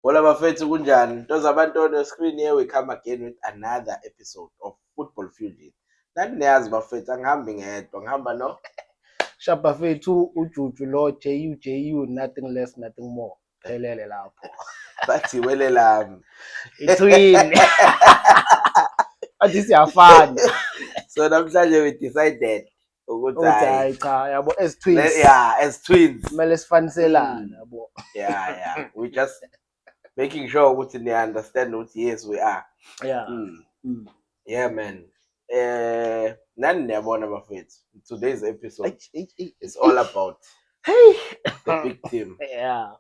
Hola bafethu kunjani? Nto zabantwana screen here we come again with another episode of Football Fusion. Nani niyazi bafethu angihambi ngedwa ngihamba no Shapa fethu uJuju lo JU nothing less nothing more. Phelele lapho. bathi wele lami. Itwin. Athi siyafana. So namhlanje we decided ukuthi hayi cha yabo as twins. Yeah, as twins. Kumele sifaniselane yabo. Yeah. We just making sure ukuthi ni understand ukuthi yes we are. Yeah. Yeah man. Nani niyabona bafethu. Today's episode is all about the big team. Yeah.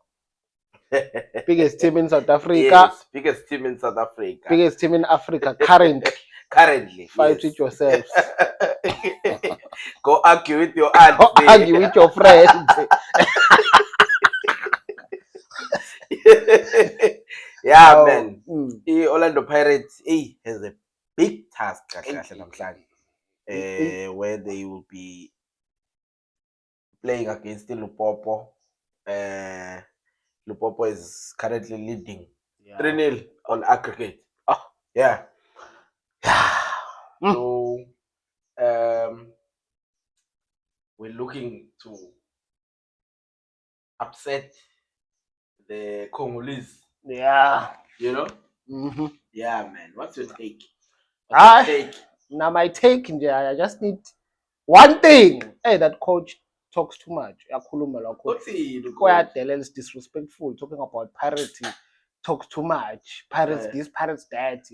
Biggest team in South Africa. Yes, biggest team in South Africa. Biggest team in Africa currently. Fight with yourselves. Go argue with your aunt. Go argue with your friends. Yeah, man. The Orlando Pirates has a big task where they will be playing against the Lupopo. Lupopo is currently leading 3-0 on aggregate. Oh, yeah. So we're looking to upset the Congolese. Yeah. You know? Yeah, man. What's your take? Now my take, I just need one thing. Hey, that coach talks too much. Is disrespectful. Talking about pirates, talks too much. Pirates this, pirates that.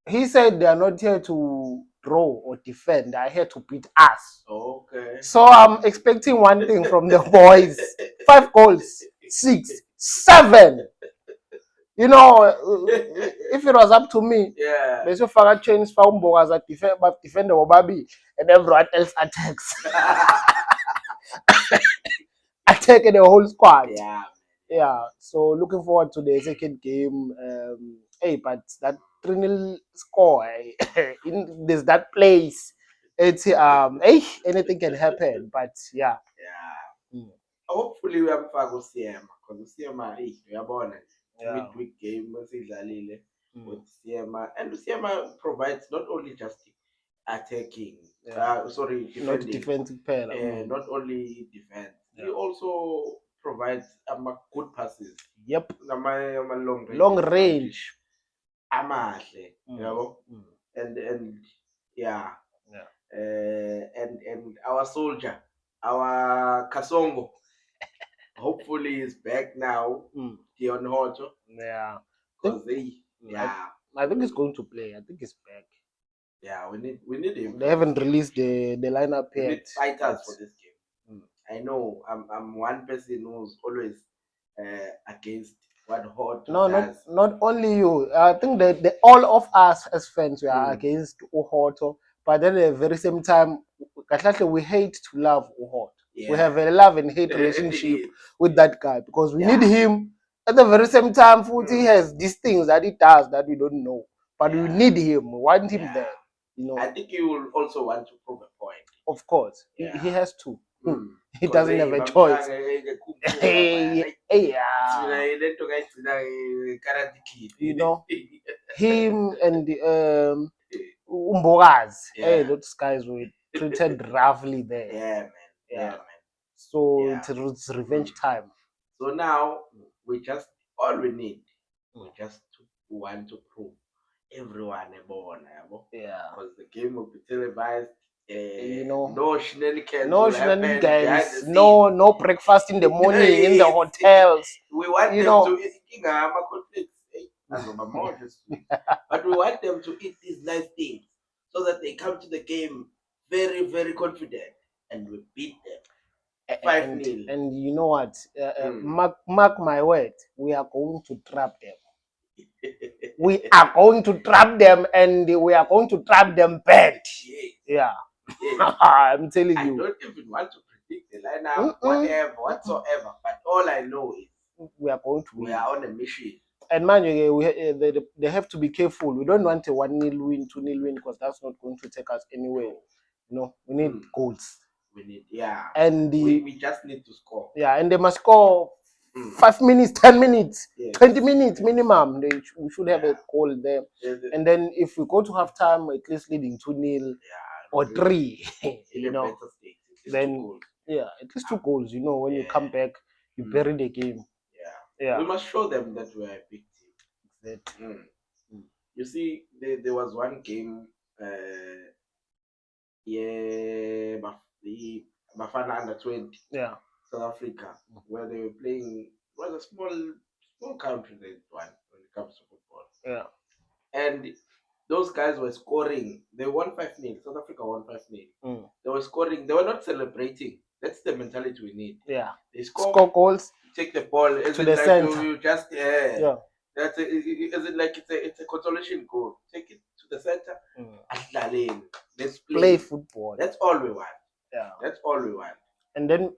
He said they are not here to draw or defend. They are here to beat us. Okay. So I'm expecting one thing from the boys. 5 goals, 6, 7. You know, if it was up to me, they should fire chains for as a defender Obabi and everyone else attacks. Attacking the whole squad. Yeah. So looking forward to the second game. But that 3-0 score, there's that place. It's anything can happen. But yeah. Hopefully we have Siema because Siema midweek game with Siema, and Siema provides not only just attacking, defending, not defensive player. Not only defense, he also provides good passes. Yep. Long range. Amahle, and and our soldier, our Kasongo, hopefully is back now. Dion Hoto. Yeah. Because I think he's going to play. I think he's back. Yeah, we need him. They haven't released the lineup yet. We need fighters for this game. I know I'm one person who's always against what Hoto does. Not only you. I think that all of us as fans we are against Uhoto, but then at the very same time, we hate to love Uhoto. Yeah. We have a love and hate relationship with that guy because we need him. At the very same time, he has these things that he does that we don't know, but we need him. We want him there. You know. I think he will also want to prove a point. Of course, he has to. He doesn't have a choice. You know, him and Umboraz. Those guys were treated roughly there. Yeah, man. So it's revenge time. So now we just all we need. We just want to prove everyone a born. Because the game will be televised. No shenanigans, no breakfast in the morning in the hotels. We want them to eat but we want them to eat these nice things so that they come to the game very, very confident and we beat them 5-0. And you know what? Mark my word, we are going to trap them. We are going to trap them, and we are going to trap them bad. Yeah. I'm telling you. I don't even want to predict the lineup, whatsoever. But all I know is we are going to win. We are on a mission. And man, they have to be careful. We don't want a 1-0 win, 2-0 win, because that's not going to take us anywhere. No, we need goals. We need, and we just need to score. Yeah, and they must score 5 minutes, 10 minutes, 20 minutes minimum. We should have a goal there. And then if we go to half time, at least leading 2-0 or 3, you know, then at least 2 goals. You know, when you come back, you bury the game. Yeah. We must show them that we are a big team. Exactly. You see, there was one game, the Bafana under 20, South Africa, where they were playing. It was a small country, that one, when it comes to football. Yeah. And those guys were scoring. They won 5-0. South Africa won 5-0. They were scoring. They were not celebrating. That's the mentality we need. Yeah. They score goals. Take the ball to the center. You just That's is it like it's a consolation goal? Take it to the center. Let's play football. That's all we want. Yeah. That's all we want. And then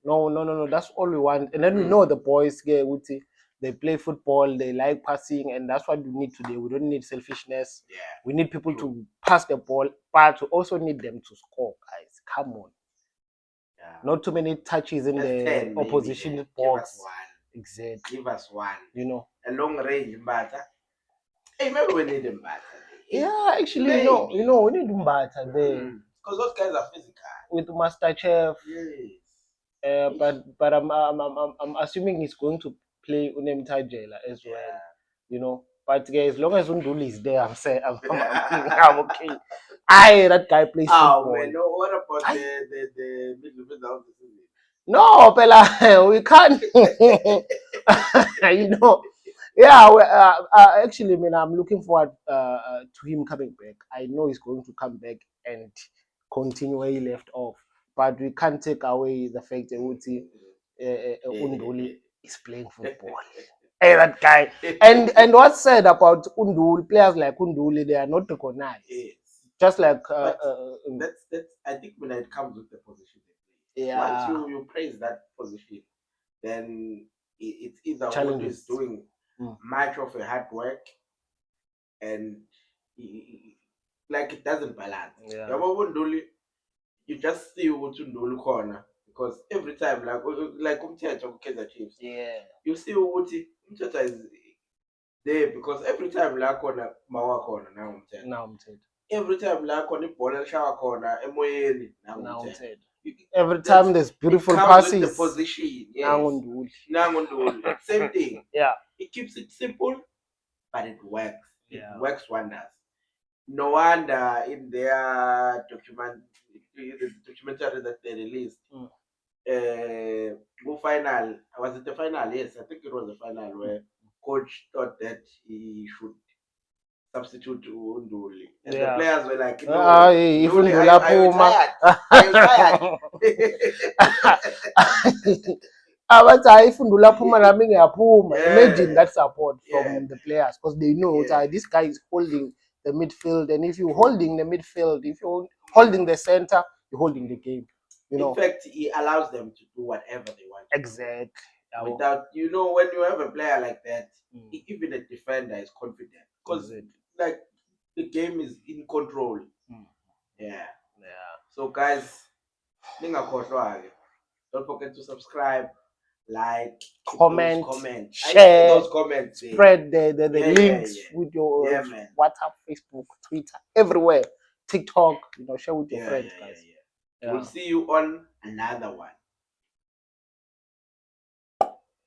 no. That's all we want. And then we know the boys they play football. They like passing, and that's what we need today. We don't need selfishness. Yeah. We need people to pass the ball, but we also need them to score. Guys, come on. Yeah. Not too many touches in the opposition box. Give us one. Exactly. Give us one. You know. A long range batter. Hey, maybe we need a batter. Yeah, actually, you know, we need a batter there. Because those guys are physical. With Master Chef. Yes. But I'm assuming he's going to play Unemtajela as well. You know. But as long as Unduli is there, I'm saying I'm okay. That guy plays football. Man, no, what about the middle of the season? No, Pela, we can't. You know, actually, I'm looking forward to him coming back. I know he's going to come back and continue where he left off, but we can't take away the fact that Unduli is playing football. Hey, that guy. And what's said about Unduli, players like Unduli, they are not recognized. Yes. Just like that's I think when it comes with the position they play. Yeah. Once you praise that position, then it's either who is doing much of a hard work and like it doesn't balance. Yeah. You just see what Unduli corner because every time like Umthetho Kaizer Chiefs. Yeah. You see what Umthetho is there because every time la corner mawa corner now Umthetho. Every time la corner ball shower corner emoyeni now Umthetho. Every time there's beautiful passes. The position. Yes. Same thing. Yeah. It keeps it simple, but it works. Yeah. It works wonders. No wonder in their documentary that they released, final, was it the final? Yes, I think it was the final where coach thought that he should substitute Unduli. And the players were like, no, I'm tired. Imagine that support from the players because they know this guy is holding the midfield, and if you're holding the midfield, if you're holding the center, you're holding the game. You know. In fact, he allows them to do whatever they want. Exactly. Without, when you have a player like that, even a defender is confident because like the game is in control. Yeah. So guys, don't forget to subscribe, like, comment, share those comments, spread the links with your WhatsApp, Facebook, Twitter, everywhere, TikTok. Share with your friends, guys. We'll see you on another one.